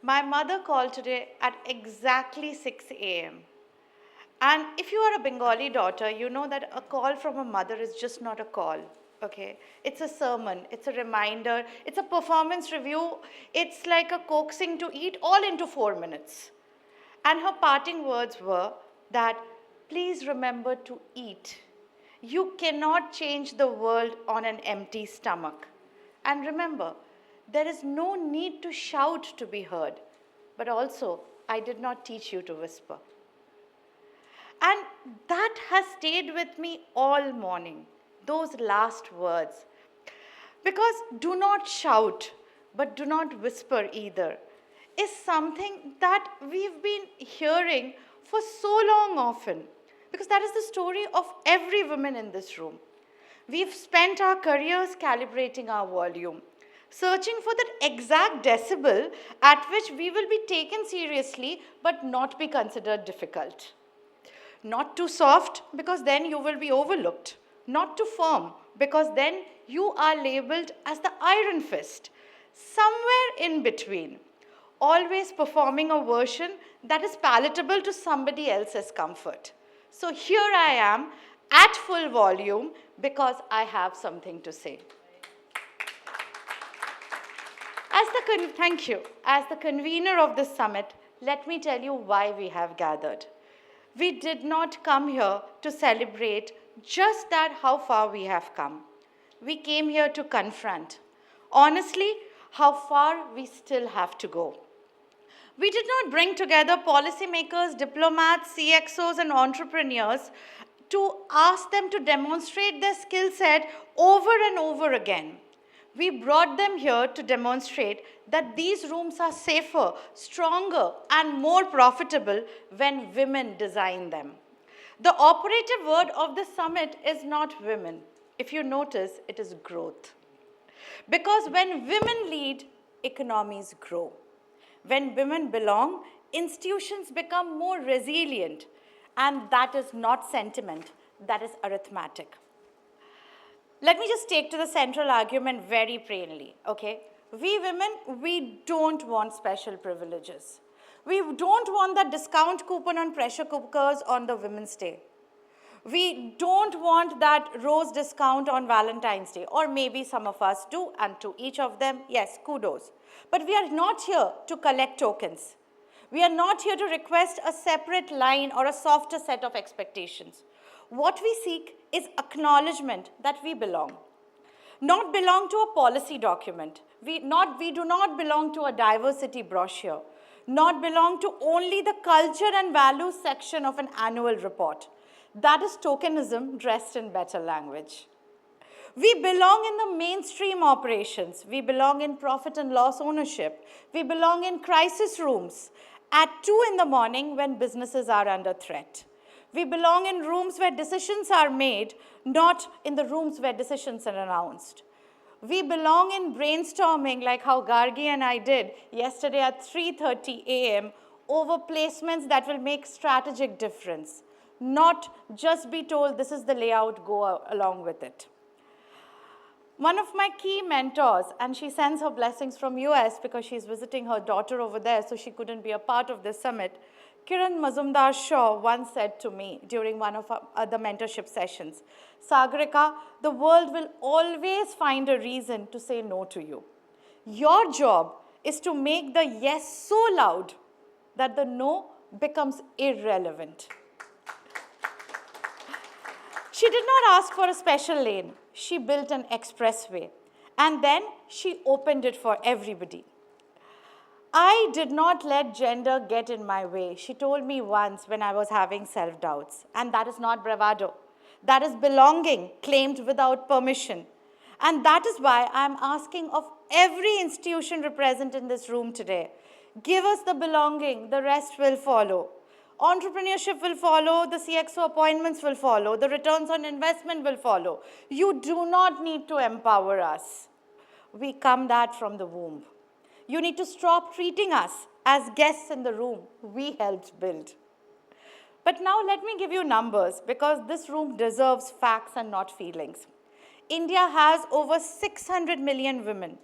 My mother called today at exactly 6 a.m. And if you are a Bengali daughter, you know that a call from a mother is just not a call. Okay? It's a sermon, it's a reminder, it's a performance review, it's like a coaxing to eat all into 4 minutes. And her parting words were that please remember to eat. You cannot change the world on an empty stomach. And remember, there is no need to shout to be heard. But also, I did not teach you to whisper. And that has stayed with me all morning, those last words. Because do not shout, but do not whisper either, is something that we've been hearing for so long often. Because that is the story of every woman in this room. We've spent our careers calibrating our volume, searching for that exact decibel at which we will be taken seriously but not be considered difficult. Not too soft, because then you will be overlooked. Not too firm, because then you are labeled as the iron fist. Somewhere in between. Always performing a version that is palatable to somebody else's comfort. So here I am at full volume because I have something to say. Thank you. As the convener of this summit, let me tell you why we have gathered. We did not come here to celebrate just that how far we have come. We came here to confront, honestly, how far we still have to go. We did not bring together policymakers, diplomats, CXOs, and entrepreneurs to ask them to demonstrate their skill set over and over again. We brought them here to demonstrate that these rooms are safer, stronger, and more profitable when women design them. The operative word of this summit is not women. If you notice, it is growth. Because when women lead, economies grow. When women belong, institutions become more resilient. And that is not sentiment, that is arithmetic. Let me just take to the central argument very plainly, okay? We women, we don't want special privileges. We don't want that discount coupon on pressure cookers on the Women's Day. We don't want that rose discount on Valentine's Day, or maybe some of us do, and to each of them, yes, kudos. But we are not here to collect tokens. We are not here to request a separate line or a softer set of expectations. What we seek is acknowledgement that we belong. Not belong to a policy document. We do not belong to a diversity brochure. Not belong to only the culture and values section of an annual report. That is tokenism dressed in better language. We belong in the mainstream operations. We belong in profit and loss ownership. We belong in crisis rooms at 2 in the morning when businesses are under threat. We belong in rooms where decisions are made, not in the rooms where decisions are announced. We belong in brainstorming like how Gargi and I did yesterday at 3:30 a.m. over placements that will make strategic difference, not just be told this is the layout, go along with it. One of my key mentors, and she sends her blessings from US because she's visiting her daughter over there, so she couldn't be a part of this summit, Kiran Mazumdar Shaw once said to me during one of our other mentorship sessions, Sagarika, the world will always find a reason to say no to you. Your job is to make the yes so loud that the no becomes irrelevant. She did not ask for a special lane. She built an expressway. And then she opened it for everybody. I did not let gender get in my way. She told me once when I was having self-doubts. And that is not bravado. That is belonging claimed without permission. And that is why I'm asking of every institution represented in this room today, give us the belonging, the rest will follow. Entrepreneurship will follow, the CXO appointments will follow, the returns on investment will follow. You do not need to empower us. We come that from the womb. You need to stop treating us as guests in the room we helped build. But now let me give you numbers, because this room deserves facts and not feelings. India has over 600 million women.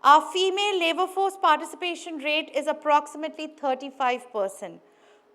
Our female labor force participation rate is approximately 35%.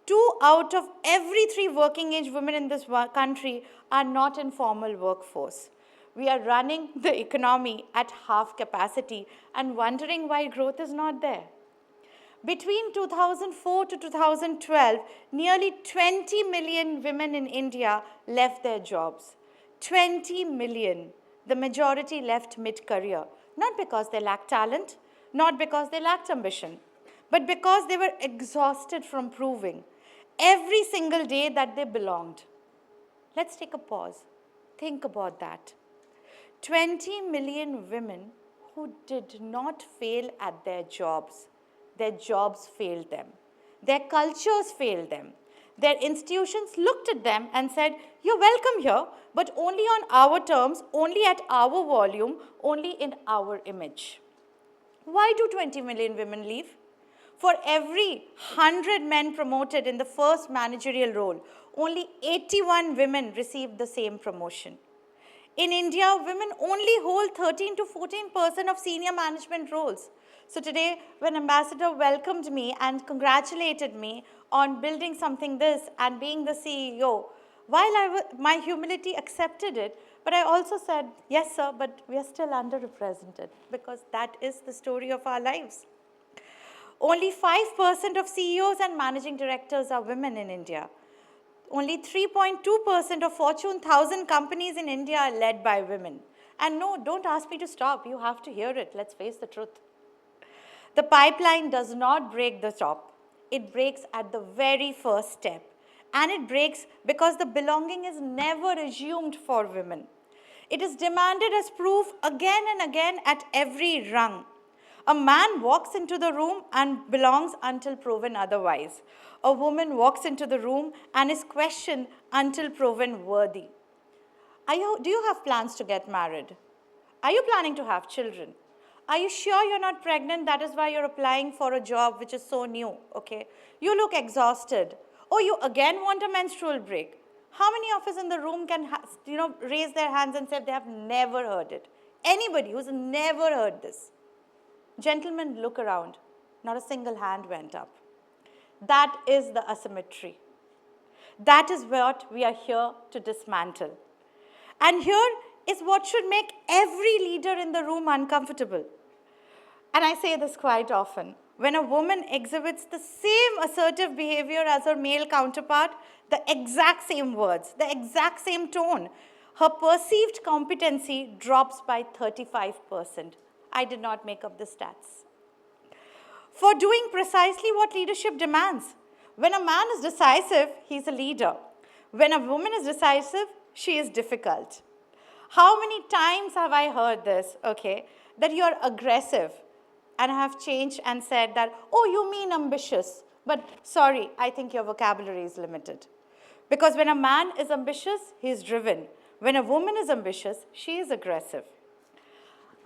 2 out of every 3 working age women in this country are not in formal workforce. We are running the economy at half capacity and wondering why growth is not there. Between 2004 to 2012, nearly 20 million women in India left their jobs. 20 million. The majority left mid-career, not because they lacked talent, not because they lacked ambition, but because they were exhausted from proving every single day that they belonged. Let's take a pause. Think about that. 20 million women who did not fail at their jobs. Their jobs failed them. Their cultures failed them. Their institutions looked at them and said, "You're welcome here, but only on our terms, only at our volume, only in our image." Why do 20 million women leave? For every 100 men promoted in the first managerial role, only 81 women received the same promotion. In India, women only hold 13 to 14% of senior management roles. So today, when Ambassador welcomed me and congratulated me on building something this and being the CEO, while my humility accepted it, but I also said, yes, sir, but we are still underrepresented because that is the story of our lives. Only 5% of CEOs and managing directors are women in India. Only 3.2% of Fortune 1000 companies in India are led by women. And no, don't ask me to stop. You have to hear it. Let's face the truth. The pipeline does not break the top. It breaks at the very first step. And it breaks because the belonging is never assumed for women. It is demanded as proof again and again at every rung. A man walks into the room and belongs until proven otherwise. A woman walks into the room and is questioned until proven worthy. Do you have plans to get married? Are you planning to have children? Are you sure you're not pregnant? That is why you're applying for a job which is so new, okay? You look exhausted. Oh, you again want a menstrual break? How many of us in the room can raise their hands and say they have never heard it? Anybody who's never heard this? Gentlemen, look around. Not a single hand went up. That is the asymmetry. That is what we are here to dismantle. And here is what should make every leader in the room uncomfortable. And I say this quite often. When a woman exhibits the same assertive behavior as her male counterpart, the exact same words, the exact same tone, her perceived competency drops by 35%. I did not make up the stats. For doing precisely what leadership demands. When a man is decisive, he's a leader. When a woman is decisive, she is difficult. How many times have I heard this, okay, that you're aggressive? And I have changed and said that, oh, you mean ambitious. But sorry, I think your vocabulary is limited. Because when a man is ambitious, he is driven. When a woman is ambitious, she is aggressive.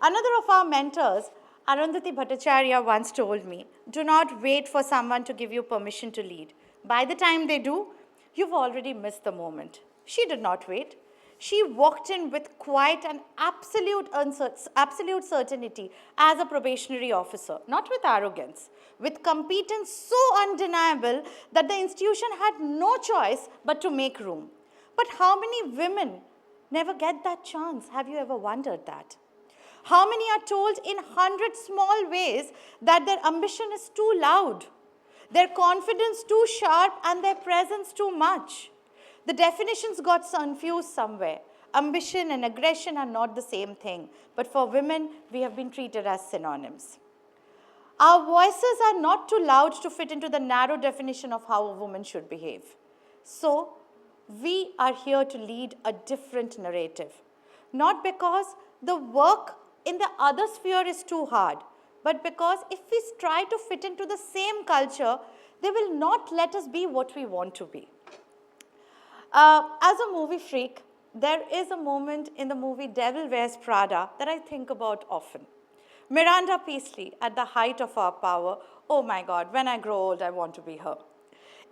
Another of our mentors, Arundhati Bhattacharya, once told me, do not wait for someone to give you permission to lead. By the time they do, you've already missed the moment. She did not wait. She walked in with quite an absolute certainty as a probationary officer, not with arrogance, with competence so undeniable that the institution had no choice but to make room. But how many women never get that chance? Have you ever wondered that? How many are told in 100 small ways that their ambition is too loud, their confidence too sharp, and their presence too much? The definitions got confused somewhere. Ambition and aggression are not the same thing, but for women, we have been treated as synonyms. Our voices are not too loud to fit into the narrow definition of how a woman should behave. So, we are here to lead a different narrative. Not because the work in the other sphere is too hard, but because if we try to fit into the same culture, they will not let us be what we want to be. As a movie freak, there is a moment in the movie Devil Wears Prada that I think about often. Miranda Peaslee, at the height of her power, oh my God, when I grow old, I want to be her,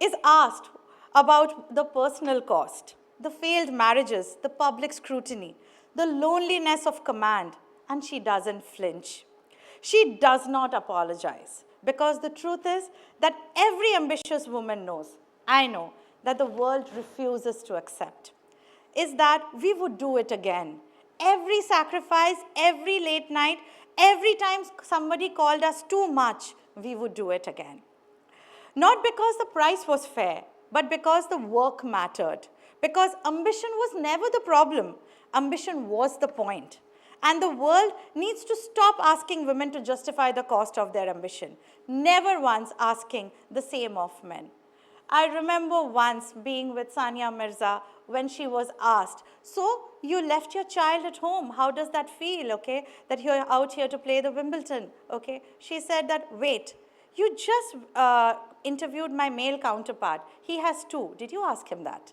is asked about the personal cost, the failed marriages, the public scrutiny, the loneliness of command, and she doesn't flinch. She does not apologize, because the truth is that every ambitious woman knows, I know, that the world refuses to accept, is that we would do it again. Every sacrifice, every late night, every time somebody called us too much, we would do it again. Not because the price was fair, but because the work mattered. Because ambition was never the problem. Ambition was the point. And the world needs to stop asking women to justify the cost of their ambition, never once asking the same of men. I remember once being with Sania Mirza when she was asked, so you left your child at home, how does that feel, okay, that you're out here to play the Wimbledon, okay? She said that, wait, you just interviewed my male counterpart. He has two. Did you ask him that?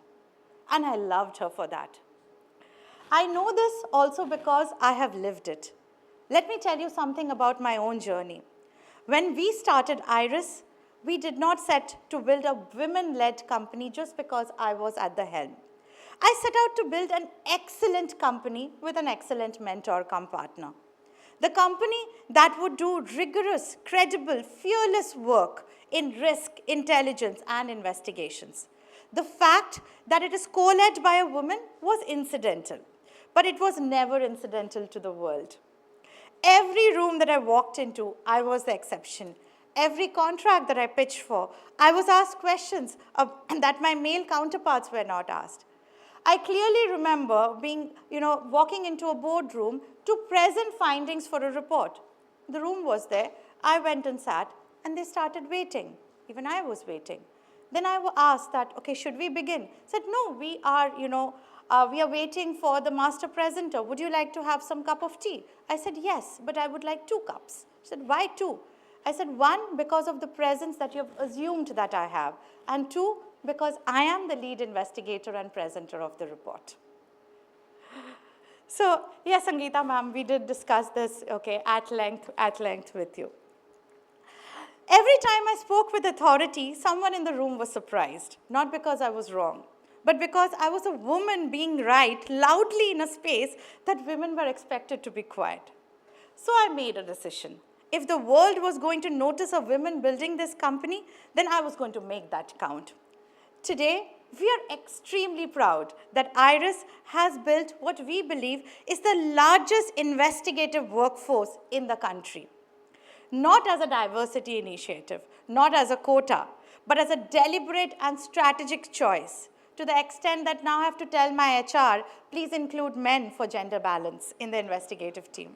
And I loved her for that. I know this also because I have lived it. Let me tell you something about my own journey. When we started IIRIS, we did not set to build a women-led company just because I was at the helm. I set out to build an excellent company with an excellent mentor cum partner. The company that would do rigorous, credible, fearless work in risk, intelligence, and investigations. The fact that it is co-led by a woman was incidental, but it was never incidental to the world. Every room that I walked into, I was the exception. Every contract that I pitched for, I was asked questions that my male counterparts were not asked. I clearly remember walking into a boardroom to present findings for a report. The room was there. I went and sat, and they started waiting. Even I was waiting. Then I asked that, okay, should we begin? I said, no, we are waiting for the master presenter. Would you like to have some cup of tea? I said, yes, but I would like 2 cups. She said, why 2? I said, 1, because of the presence that you have assumed that I have, and 2, because I am the lead investigator and presenter of the report. So, yes, Sangeeta ma'am, we did discuss this, okay, at length with you. Every time I spoke with authority, someone in the room was surprised, not because I was wrong, but because I was a woman being right loudly in a space that women were expected to be quiet. So I made a decision. If the world was going to notice a woman building this company, then I was going to make that count. Today, we are extremely proud that IIRIS has built what we believe is the largest investigative workforce in the country. Not as a diversity initiative, not as a quota, but as a deliberate and strategic choice, to the extent that now I have to tell my HR, please include men for gender balance in the investigative team.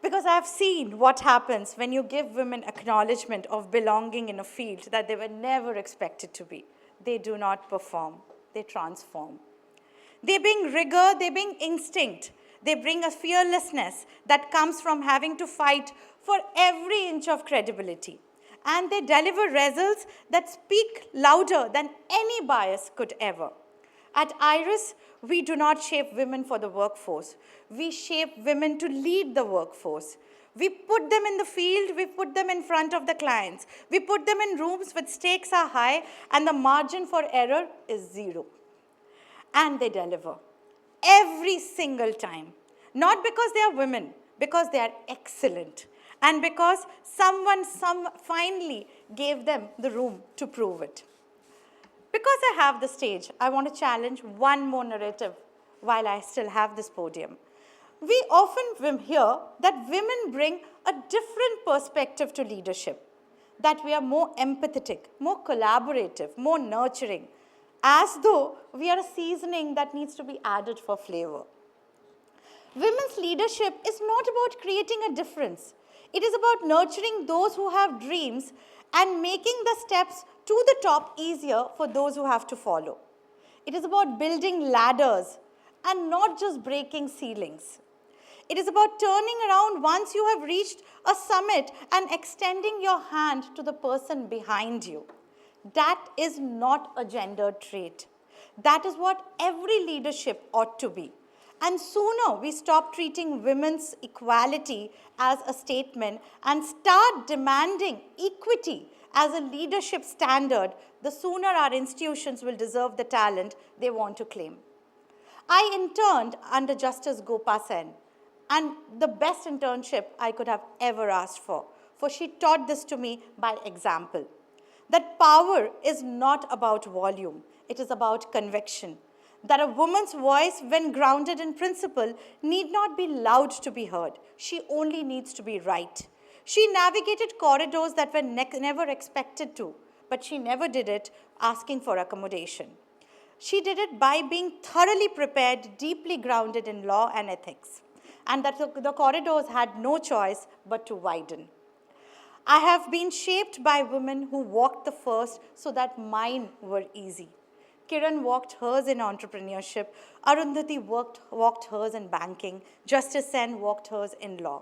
Because I've seen what happens when you give women acknowledgement of belonging in a field that they were never expected to be. They do not perform, they transform. They bring rigor, they bring instinct. They bring a fearlessness that comes from having to fight for every inch of credibility. And they deliver results that speak louder than any bias could ever. At IIRIS, we do not shape women for the workforce. We shape women to lead the workforce. We put them in the field, we put them in front of the clients. We put them in rooms where stakes are high and the margin for error is 0. And they deliver. Every single time. Not because they are women, because they are excellent. And because someone finally gave them the room to prove it. Because I have the stage, I want to challenge one more narrative while I still have this podium. We often hear that women bring a different perspective to leadership, that we are more empathetic, more collaborative, more nurturing, as though we are a seasoning that needs to be added for flavor. Women's leadership is not about creating a difference. It is about nurturing those who have dreams and making the steps to the top easier for those who have to follow. It is about building ladders and not just breaking ceilings. It is about turning around once you have reached a summit and extending your hand to the person behind you. That is not a gendered trait. That is what every leadership ought to be. And sooner we stop treating women's equality as a statement and start demanding equity as a leadership standard, the sooner our institutions will deserve the talent they want to claim. I interned under Justice Gopa Sen, and the best internship I could have ever asked for she taught this to me by example. That power is not about volume, it is about conviction. That a woman's voice, when grounded in principle, need not be loud to be heard. She only needs to be right. She navigated corridors that were never expected to, but she never did it asking for accommodation. She did it by being thoroughly prepared, deeply grounded in law and ethics, and that the corridors had no choice but to widen. I have been shaped by women who walked the first so that mine were easy. Kiran walked hers in entrepreneurship, Arundhati walked hers in banking, Justice Sen walked hers in law.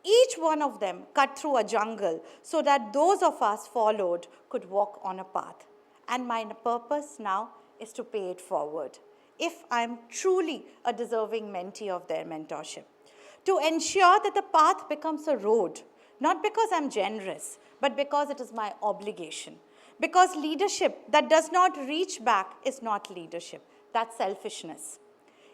Each one of them cut through a jungle so that those of us followed could walk on a path. And my purpose now is to pay it forward, if I'm truly a deserving mentee of their mentorship. To ensure that the path becomes a road, not because I'm generous, but because it is my obligation. Because leadership that does not reach back is not leadership, that's selfishness.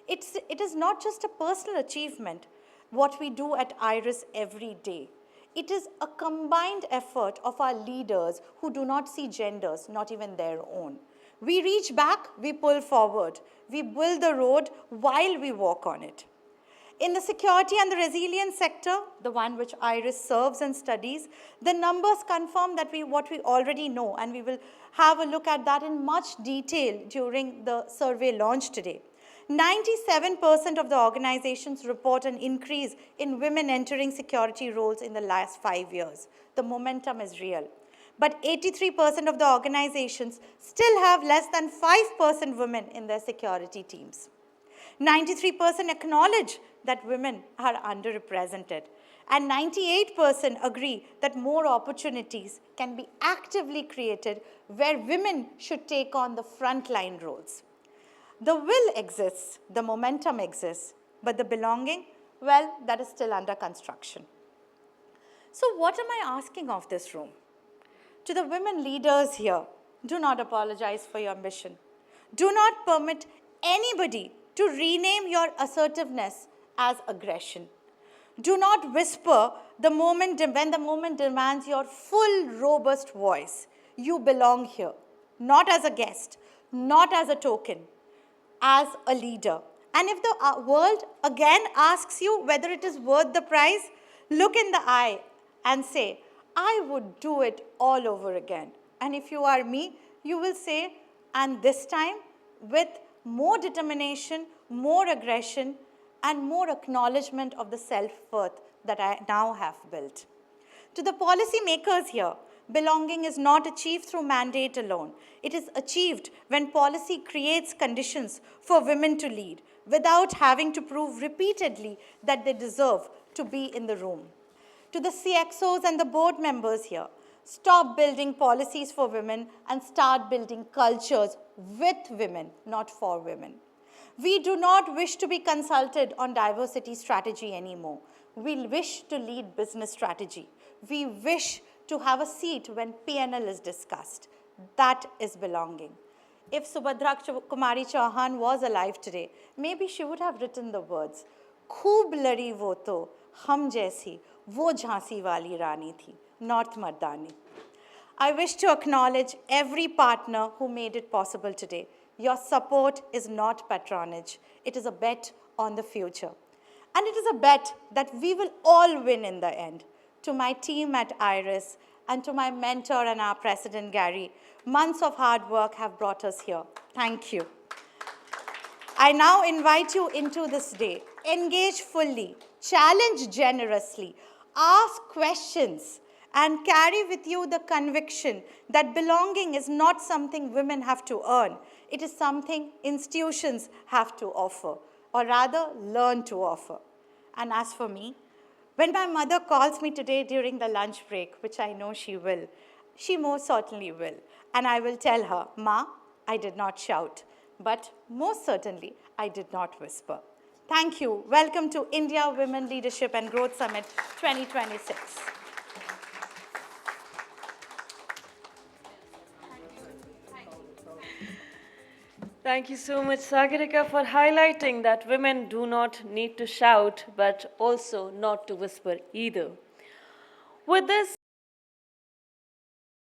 It is not just a personal achievement, what we do at IIRIS every day. It is a combined effort of our leaders who do not see genders, not even their own. We reach back, we pull forward. We build the road while we walk on it. In the security and the resilience sector, the one which IIRIS serves and studies, the numbers confirm that what we already know, and we will have a look at that in much detail during the survey launch today. 97% of the organizations report an increase in women entering security roles in the last 5 years. The momentum is real. But 83% of the organizations still have less than 5% women in their security teams. 93% acknowledge that women are underrepresented, and 98% agree that more opportunities can be actively created where women should take on the frontline roles. The will exists, the momentum exists, but the belonging, well, that is still under construction. So what am I asking of this room? To the women leaders here, do not apologize for your ambition. Do not permit anybody to rename your assertiveness as aggression. Do not whisper when the moment demands your full, robust voice. You belong here, not as a guest, not as a token, as a leader. And if the world again asks you whether it is worth the price, look in the eye and say, I would do it all over again. And if you are me, you will say, and this time with more determination, more aggression, and more acknowledgement of the self-worth that I now have built. To the policy makers here, belonging is not achieved through mandate alone. It is achieved when policy creates conditions for women to lead without having to prove repeatedly that they deserve to be in the room. To the CXOs and the board members here, stop building policies for women and start building cultures with women, not for women. We do not wish to be consulted on diversity strategy anymore. We wish to lead business strategy. We wish to have a seat when P&L is discussed. That is belonging. If Subhadra Kumari Chauhan was alive today, maybe she would have written the words, "Khoob ladi wo to, hum jaisi, wo jhansi wali rani thi, North Mardani." I wish to acknowledge every partner who made it possible today. Your support is not patronage. It is a bet on the future. And it is a bet that we will all win in the end. To my team at IIRIS and to my mentor and our president, Gary, months of hard work have brought us here. Thank you. I now invite you into this day. Engage fully, challenge generously, ask questions, and carry with you the conviction that belonging is not something women have to earn. It is something institutions have to offer, or rather learn to offer. And as for me, when my mother calls me today during the lunch break, which I know she will, she most certainly will. And I will tell her, "Ma, I did not shout, but most certainly I did not whisper." Thank you. Welcome to India Women Leadership and Growth Summit 2026. Thank you so much, Sagarika, for highlighting that women do not need to shout, but also not to whisper either. With this,